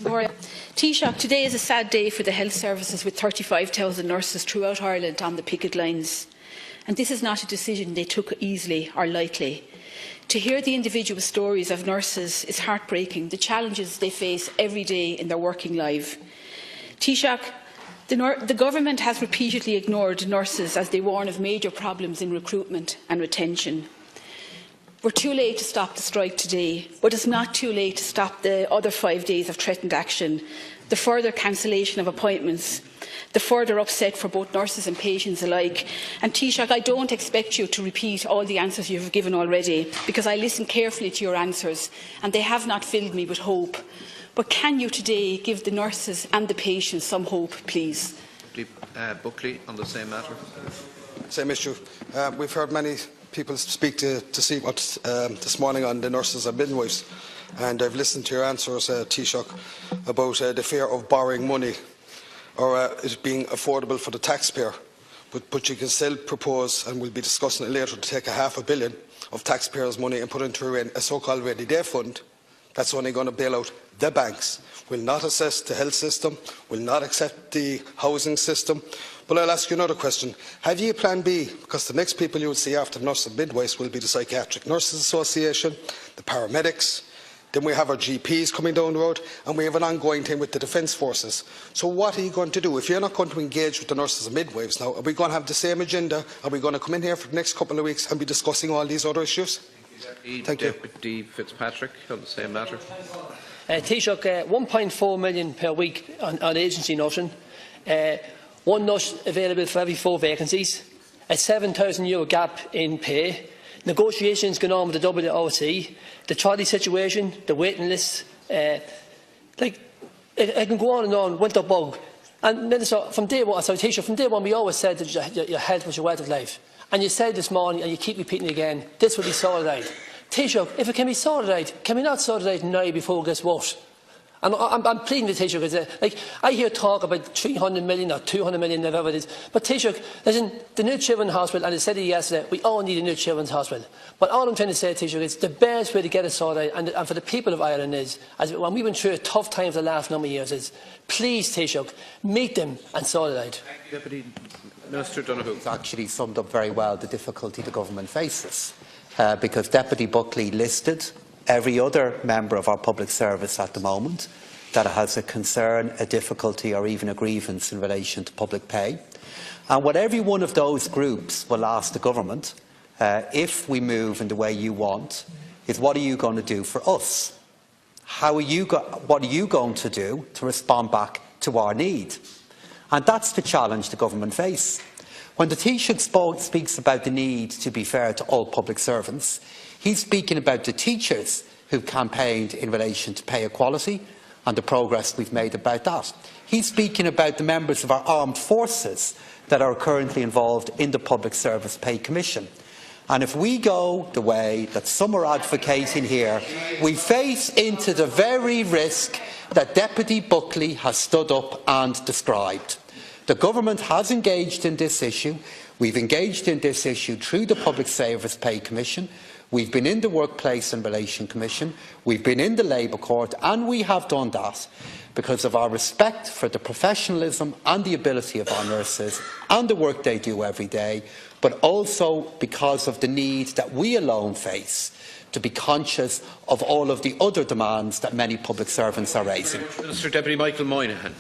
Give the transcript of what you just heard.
Taoiseach, today is a sad day for the health services, with 35,000 nurses throughout Ireland on the picket lines. And this is not a decision they took easily or lightly. To hear the individual stories of nurses is heartbreaking, the challenges they face every day in their working life. Taoiseach, the government has repeatedly ignored nurses as they warn of major problems in recruitment and retention. We're too late to stop the strike today, but it's not too late to stop the other 5 days of threatened action, the further cancellation of appointments, the further upset for both nurses and patients alike. And Taoiseach, I don't expect you to repeat all the answers you have given already, because I listened carefully to your answers and they have not filled me with hope. But can you today give the nurses and the patients some hope, please? Buckley, on the same matter. Same issue. We've heard many people speak to see what this morning on the nurses and midwives, and I've listened to your answers, Taoiseach, about the fear of borrowing money or it being affordable for the taxpayer. But you can still propose, and we'll be discussing it later, to take £500 million of taxpayers' money and put it into a so-called rainy day fund. That's only going to bail out the banks, will not assess the health system, will not accept the housing system. But I'll ask you another question. Have you a plan B? Because the next people you will see after nurses and midwives will be the Psychiatric Nurses Association, the paramedics, then we have our GPs coming down the road, and we have an ongoing thing with the Defence Forces. So what are you going to do? If you're not going to engage with the nurses and midwives now, are we going to have the same agenda? Are we going to come in here for the next couple of weeks and be discussing all these other issues? Thank you. Deputy Fitzpatrick, on the same matter. Taoiseach, 1.4 million per week on agency nursing, one nurse available for every 4 vacancies, a €7,000 gap in pay, negotiations going on with the WOC, the trolley situation, the waiting lists, I can go on and on, winter bug. And Minister, from day one, Taoiseach, from day one we always said that your health was your wealth of life. And you said this morning, and you keep repeating it again, this will be sorted out. Taoiseach, if it can be sorted out, can we not sort it out now before it gets worse? And I'm pleading with Taoiseach, because I hear talk about 300 million or 200 million, whatever it is. But Taoiseach, listen, the new Children's Hospital, and I said it yesterday, we all need a new Children's Hospital. But all I'm trying to say, Taoiseach, is the best way to get it sorted out, and for the people of Ireland is, as when we went through a tough time for the last number of years, is please, Taoiseach, meet them and sort it out. Deputy Minister Donoghue. It's actually summed up very well the difficulty the government faces, because Deputy Buckley listed every other member of our public service at the moment that has a concern, a difficulty or even a grievance in relation to public pay. And what every one of those groups will ask the government, if we move in the way you want, is what are you going to do for us? What are you going to do to respond back to our need? And that's the challenge the government face. When the Taoiseach speaks about the need to be fair to all public servants, he's speaking about the teachers who've campaigned in relation to pay equality and the progress we've made about that. He's speaking about the members of our armed forces that are currently involved in the Public Service Pay Commission. And if we go the way that some are advocating here, we face into the very risk that Deputy Buckley has stood up and described. The government has engaged in this issue. We've engaged in this issue through the Public Service Pay Commission. We've been in the Workplace and Relation Commission. We've been in the Labour Court, and we have done that because of our respect for the professionalism and the ability of our nurses and the work they do every day, but also because of the need that we alone face to be conscious of all of the other demands that many public servants are raising. Minister Deputy Michael Moynihan.